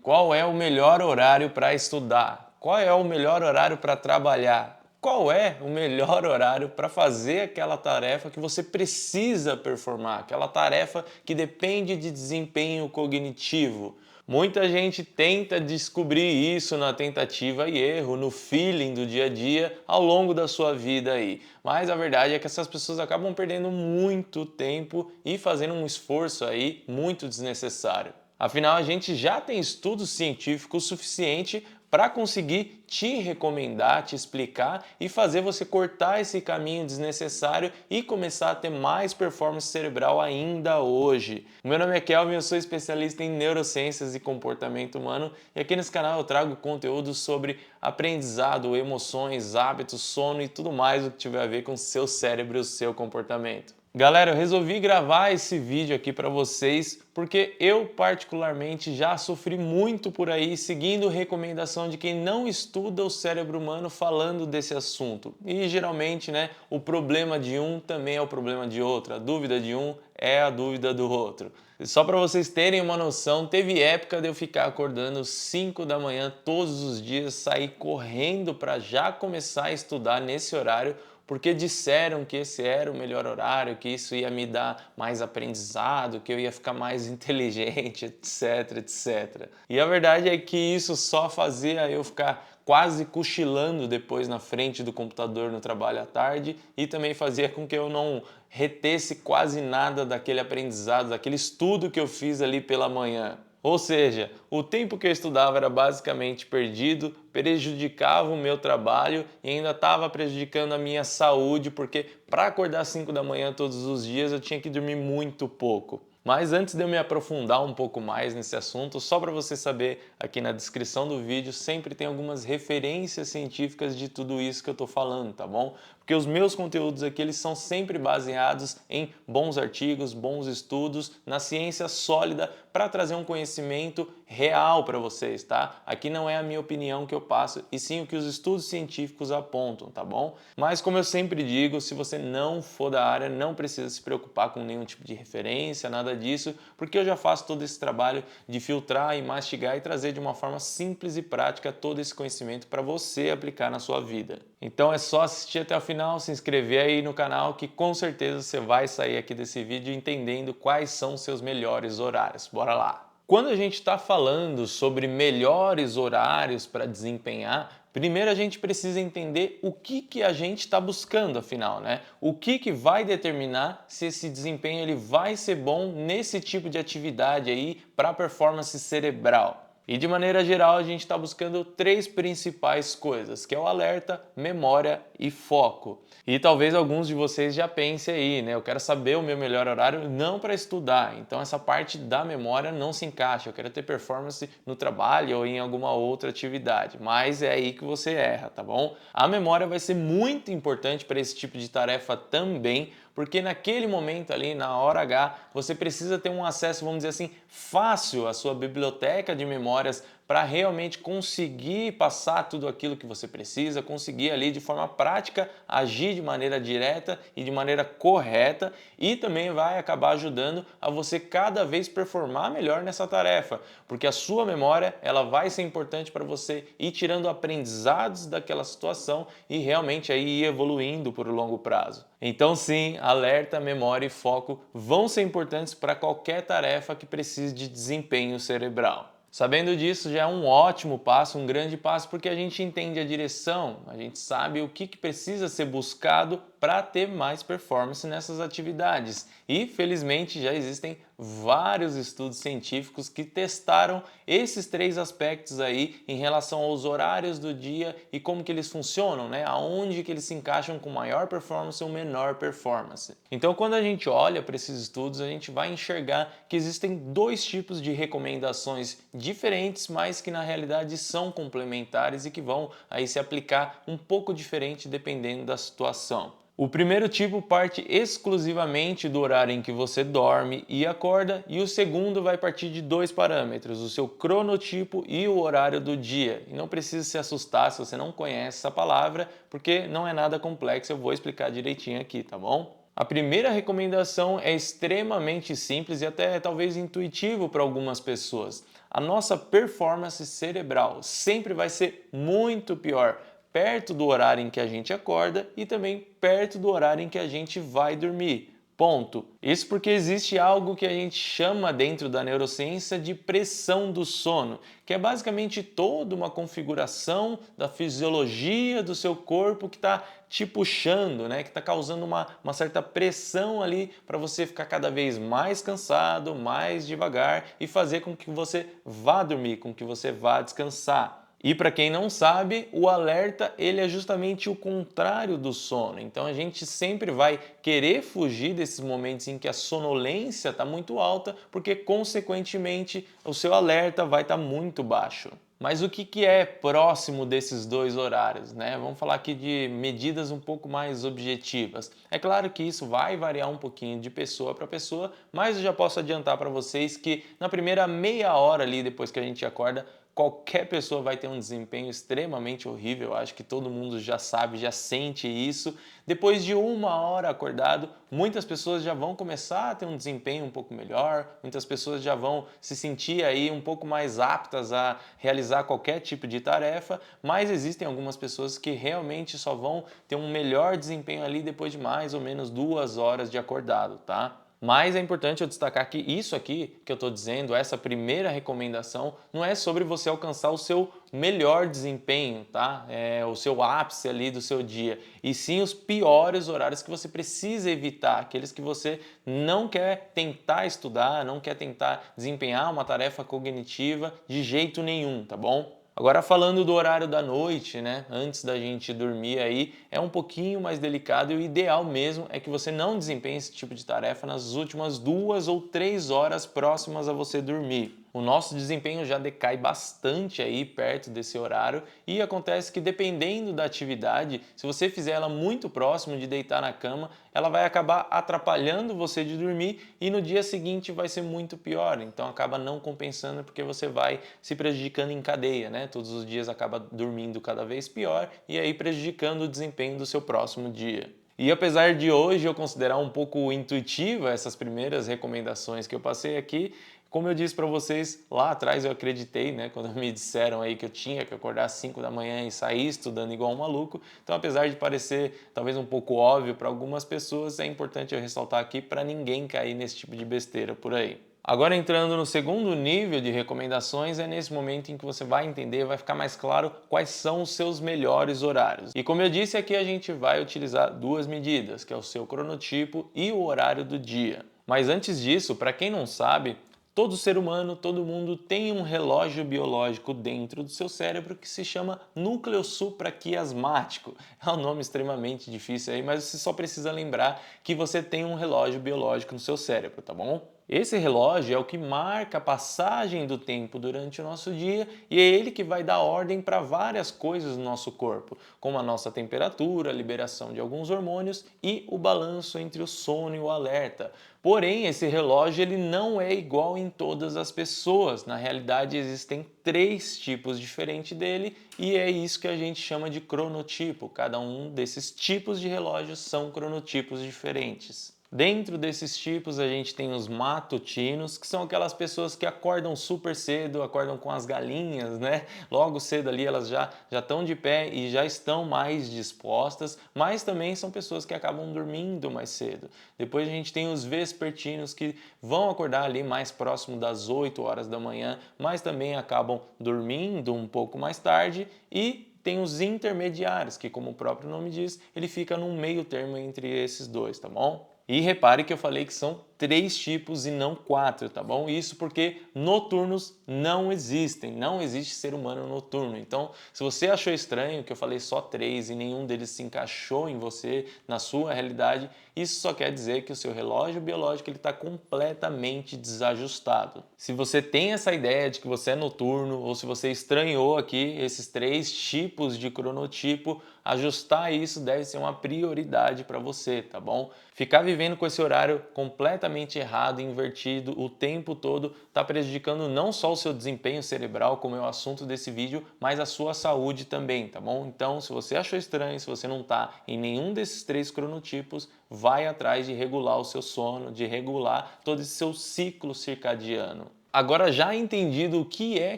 Qual é o melhor horário para estudar? Qual é o melhor horário para trabalhar? Qual é o melhor horário para fazer aquela tarefa que você precisa performar, aquela tarefa que depende de desempenho cognitivo? Muita gente tenta descobrir isso na tentativa e erro, no feeling do dia a dia, ao longo da sua vida aí. Mas a verdade é que essas pessoas acabam perdendo muito tempo e fazendo um esforço aí muito desnecessário. Afinal, a gente já tem estudos científicos suficiente para conseguir te recomendar, te explicar e fazer você cortar esse caminho desnecessário e começar a ter mais performance cerebral ainda hoje. O meu nome é Kelvin, eu sou especialista em neurociências e comportamento humano e aqui nesse canal eu trago conteúdo sobre aprendizado, emoções, hábitos, sono e tudo mais o que tiver a ver com o seu cérebro e o seu comportamento. Galera, eu resolvi gravar esse vídeo aqui para vocês porque eu particularmente já sofri muito por aí seguindo recomendação de quem não estuda o cérebro humano falando desse assunto. E geralmente, né, o problema de um também é o problema de outro, a dúvida de um é a dúvida do outro. E só para vocês terem uma noção, teve época de eu ficar acordando 5 da manhã todos os dias, sair correndo para já começar a estudar nesse horário porque disseram que esse era o melhor horário, que isso ia me dar mais aprendizado, que eu ia ficar mais inteligente, etc, etc. E a verdade é que isso só fazia eu ficar quase cochilando depois na frente do computador no trabalho à tarde e também fazia com que eu não retesse quase nada daquele aprendizado, daquele estudo que eu fiz ali pela manhã. Ou seja, o tempo que eu estudava era basicamente perdido, prejudicava o meu trabalho e ainda estava prejudicando a minha saúde, porque para acordar às 5 da manhã todos os dias eu tinha que dormir muito pouco. Mas antes de eu me aprofundar um pouco mais nesse assunto, só para você saber, aqui na descrição do vídeo sempre tem algumas referências científicas de tudo isso que eu estou falando, tá bom? Porque os meus conteúdos aqui eles são sempre baseados em bons artigos, bons estudos, na ciência sólida para trazer um conhecimento real para vocês, tá? Aqui não é a minha opinião que eu passo, e sim o que os estudos científicos apontam, tá bom? Mas como eu sempre digo, se você não for da área, não precisa se preocupar com nenhum tipo de referência, nada disso, porque eu já faço todo esse trabalho de filtrar e mastigar e trazer de uma forma simples e prática todo esse conhecimento para você aplicar na sua vida. Então é só assistir até o final, se inscrever aí no canal que com certeza você vai sair aqui desse vídeo entendendo quais são os seus melhores horários. Bora lá! Quando a gente está falando sobre melhores horários para desempenhar, primeiro a gente precisa entender o que a gente está buscando, afinal, né? O que vai determinar se esse desempenho ele vai ser bom nesse tipo de atividade aí para performance cerebral. E de maneira geral a gente está buscando três principais coisas, que é o alerta, memória e foco. E talvez alguns de vocês já pensem aí, né? Eu quero saber o meu melhor horário não para estudar, então essa parte da memória não se encaixa. Eu quero ter performance no trabalho ou em alguma outra atividade, mas é aí que você erra, tá bom? A memória vai ser muito importante para esse tipo de tarefa também, porque naquele momento ali, na hora H, você precisa ter um acesso, vamos dizer assim, fácil à sua biblioteca de memórias para realmente conseguir passar tudo aquilo que você precisa, conseguir ali de forma prática agir de maneira direta e de maneira correta e também vai acabar ajudando a você cada vez performar melhor nessa tarefa, porque a sua memória ela vai ser importante para você ir tirando aprendizados daquela situação e realmente aí ir evoluindo por longo prazo. Então sim, alerta, memória e foco vão ser importantes para qualquer tarefa que precise de desempenho cerebral. Sabendo disso já é um ótimo passo, um grande passo, porque a gente entende a direção, a gente sabe o que precisa ser buscado para ter mais performance nessas atividades. E felizmente já existem vários estudos científicos que testaram esses três aspectos aí em relação aos horários do dia e como que eles funcionam, né? Aonde que eles se encaixam com maior performance ou menor performance. Então quando a gente olha para esses estudos, a gente vai enxergar que existem dois tipos de recomendações diferentes, mas que na realidade são complementares e que vão aí se aplicar um pouco diferente dependendo da situação. O primeiro tipo parte exclusivamente do horário em que você dorme e acorda, e o segundo vai partir de dois parâmetros, o seu cronotipo e o horário do dia. E não precisa se assustar se você não conhece essa palavra, porque não é nada complexo, eu vou explicar direitinho aqui, tá bom? A primeira recomendação é extremamente simples e até talvez intuitivo para algumas pessoas. a nossa performance cerebral sempre vai ser muito pior perto do horário em que a gente acorda e também perto do horário em que a gente vai dormir. Ponto. Isso porque existe algo que a gente chama dentro da neurociência de pressão do sono, que é basicamente toda uma configuração da fisiologia do seu corpo que está te puxando, né? Que está causando uma certa pressão ali para você ficar cada vez mais cansado, mais devagar e fazer com que você vá dormir, com que você vá descansar. E para quem não sabe, o alerta ele é justamente o contrário do sono. Então a gente sempre vai querer fugir desses momentos em que a sonolência está muito alta, porque consequentemente o seu alerta vai estar muito baixo. Mas o que é próximo desses dois horários, né? Vamos falar aqui de medidas um pouco mais objetivas. É claro que isso vai variar um pouquinho de pessoa para pessoa, mas eu já posso adiantar para vocês que na primeira meia hora ali depois que a gente acorda, qualquer pessoa vai ter um desempenho extremamente horrível, acho que todo mundo já sabe, já sente isso. Depois de uma hora acordado, muitas pessoas já vão começar a ter um desempenho um pouco melhor, muitas pessoas já vão se sentir aí um pouco mais aptas a realizar qualquer tipo de tarefa, mas existem algumas pessoas que realmente só vão ter um melhor desempenho ali depois de mais ou menos 2 horas de acordado, tá? Mas é importante eu destacar que isso aqui que eu estou dizendo, essa primeira recomendação, não é sobre você alcançar o seu melhor desempenho, tá? O seu ápice ali do seu dia, e sim os piores horários que você precisa evitar, aqueles que você não quer tentar estudar, não quer tentar desempenhar uma tarefa cognitiva de jeito nenhum, tá bom? Agora falando do horário da noite, né, antes da gente dormir aí, é um pouquinho mais delicado e o ideal mesmo é que você não desempenhe esse tipo de tarefa nas últimas 2 ou 3 horas próximas a você dormir. O nosso desempenho já decai bastante aí perto desse horário e acontece que dependendo da atividade, se você fizer ela muito próximo de deitar na cama, ela vai acabar atrapalhando você de dormir e no dia seguinte vai ser muito pior. Então acaba não compensando porque você vai se prejudicando em cadeia, né? Todos os dias acaba dormindo cada vez pior e aí prejudicando o desempenho do seu próximo dia. E apesar de hoje eu considerar um pouco intuitiva essas primeiras recomendações que eu passei aqui, como eu disse para vocês, lá atrás eu acreditei, né, quando me disseram aí que eu tinha que acordar às 5 da manhã e sair estudando igual um maluco. Então, apesar de parecer talvez um pouco óbvio para algumas pessoas, é importante eu ressaltar aqui para ninguém cair nesse tipo de besteira por aí. Agora entrando no segundo nível de recomendações, é nesse momento em que você vai entender, vai ficar mais claro quais são os seus melhores horários. E como eu disse aqui, a gente vai utilizar duas medidas, que é o seu cronotipo e o horário do dia. Mas antes disso, para quem não sabe, todo ser humano, todo mundo tem um relógio biológico dentro do seu cérebro que se chama núcleo supraquiasmático. É um nome extremamente difícil aí, mas você só precisa lembrar que você tem um relógio biológico no seu cérebro, tá bom? Esse relógio é o que marca a passagem do tempo durante o nosso dia e é ele que vai dar ordem para várias coisas no nosso corpo, como a nossa temperatura, a liberação de alguns hormônios e o balanço entre o sono e o alerta. Porém, esse relógio ele não é igual em todas as pessoas. Na realidade, existem 3 tipos diferentes dele e é isso que a gente chama de cronotipo. Cada um desses tipos de relógios são cronotipos diferentes. Dentro desses tipos a gente tem os matutinos, que são aquelas pessoas que acordam super cedo, acordam com as galinhas, né? Logo cedo ali elas já estão de pé e já estão mais dispostas, mas também são pessoas que acabam dormindo mais cedo. Depois a gente tem os vespertinos, que vão acordar ali mais próximo das 8 horas da manhã, mas também acabam dormindo um pouco mais tarde, e tem os intermediários, que como o próprio nome diz, ele fica num meio termo entre esses dois, tá bom? E repare que eu falei que são 3 tipos e não 4, tá bom? Isso porque noturnos não existem, não existe ser humano noturno. Então, se você achou estranho que eu falei só 3 e nenhum deles se encaixou em você, na sua realidade, isso só quer dizer que o seu relógio biológico está completamente desajustado. Se você tem essa ideia de que você é noturno ou se você estranhou aqui esses 3 tipos de cronotipo, ajustar isso deve ser uma prioridade para você, tá bom? Ficar vivendo com esse horário completamente errado, invertido o tempo todo, está prejudicando não só o seu desempenho cerebral, como é o assunto desse vídeo, mas a sua saúde também, tá bom? Então, se você achou estranho, se você não está em nenhum desses 3 cronotipos, vai atrás de regular o seu sono, de regular todo esse seu ciclo circadiano. Agora, já entendido o que é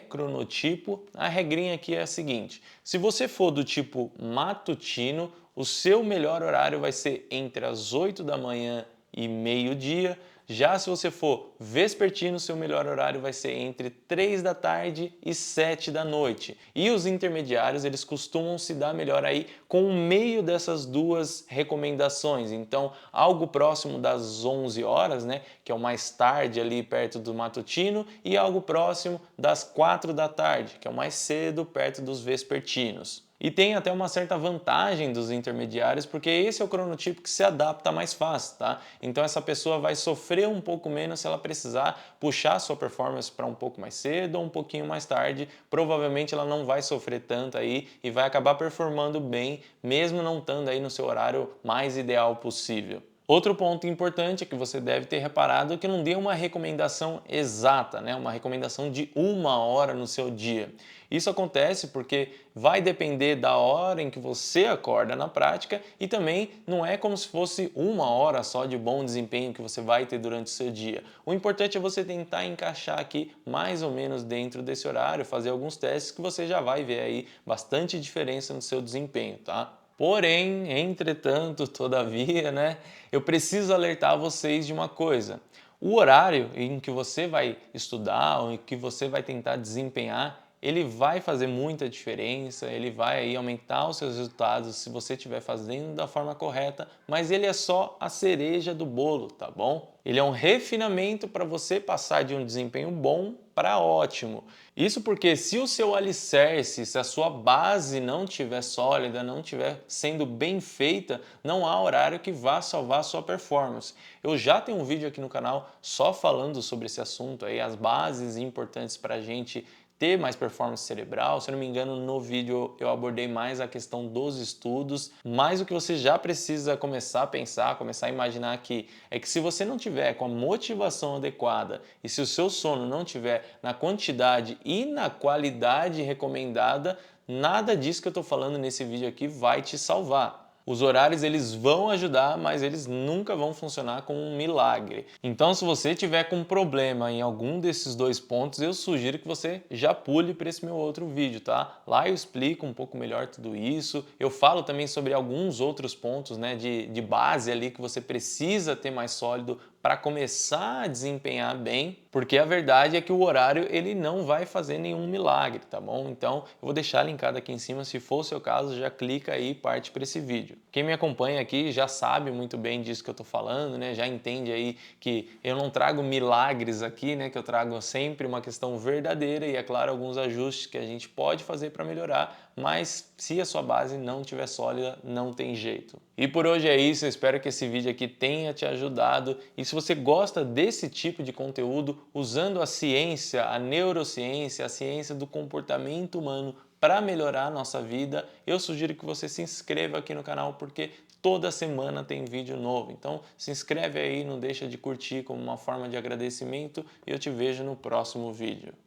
cronotipo, a regrinha aqui é a seguinte: se você for do tipo matutino, o seu melhor horário vai ser entre as 8 da manhã e meio-dia. Já se você for vespertino, seu melhor horário vai ser entre 3 da tarde e 7 da noite. E os intermediários, eles costumam se dar melhor aí com o meio dessas duas recomendações. Então, algo próximo das 11 horas, né, que é o mais tarde ali perto do matutino, e algo próximo das 4 da tarde, que é o mais cedo perto dos vespertinos. E tem até uma certa vantagem dos intermediários, porque esse é o cronotipo que se adapta mais fácil, tá? Então essa pessoa vai sofrer um pouco menos se ela precisar puxar sua performance para um pouco mais cedo ou um pouquinho mais tarde. Provavelmente ela não vai sofrer tanto aí e vai acabar performando bem, mesmo não estando aí no seu horário mais ideal possível. Outro ponto importante é que você deve ter reparado que não deu uma recomendação exata, né? Uma recomendação de 1 hora no seu dia. Isso acontece porque vai depender da hora em que você acorda na prática e também não é como se fosse 1 hora só de bom desempenho que você vai ter durante o seu dia. O importante é você tentar encaixar aqui mais ou menos dentro desse horário, fazer alguns testes que você já vai ver aí bastante diferença no seu desempenho, tá? Porém, entretanto, todavia, né, eu preciso alertar vocês de uma coisa. O horário em que você vai estudar ou em que você vai tentar desempenhar, ele vai fazer muita diferença, ele vai aí aumentar os seus resultados se você estiver fazendo da forma correta, mas ele é só a cereja do bolo, tá bom? Ele é um refinamento para você passar de um desempenho bom para ótimo. Isso porque se o seu alicerce, se a sua base não estiver sólida, não estiver sendo bem feita, não há horário que vá salvar a sua performance. Eu já tenho um vídeo aqui no canal só falando sobre esse assunto aí, as bases importantes para a gente ter mais performance cerebral. Se eu não me engano, no vídeo eu abordei mais a questão dos estudos, mas o que você já precisa começar a pensar, começar a imaginar aqui, é que se você não tiver com a motivação adequada e se o seu sono não tiver na quantidade e na qualidade recomendada, nada disso que eu estou falando nesse vídeo aqui vai te salvar. Os horários eles vão ajudar, mas eles nunca vão funcionar como um milagre. Então, se você tiver com problema em algum desses dois pontos, eu sugiro que você já pule para esse meu outro vídeo, tá? Lá eu explico um pouco melhor tudo isso. Eu falo também sobre alguns outros pontos, né, de base ali que você precisa ter mais sólido para começar a desempenhar bem, porque a verdade é que o horário ele não vai fazer nenhum milagre, tá bom? Então eu vou deixar linkado aqui em cima, se for o seu caso, já clica aí e parte para esse vídeo. Quem me acompanha aqui já sabe muito bem disso que eu tô falando, né? Já entende aí que eu não trago milagres aqui, né? Que eu trago sempre uma questão verdadeira e, é claro, alguns ajustes que a gente pode fazer para melhorar, mas se a sua base não estiver sólida, não tem jeito. E por hoje é isso, eu espero que esse vídeo aqui tenha te ajudado. E se você gosta desse tipo de conteúdo, usando a ciência, a neurociência, a ciência do comportamento humano para melhorar a nossa vida, eu sugiro que você se inscreva aqui no canal, porque toda semana tem vídeo novo. Então se inscreve aí, não deixa de curtir como uma forma de agradecimento e eu te vejo no próximo vídeo.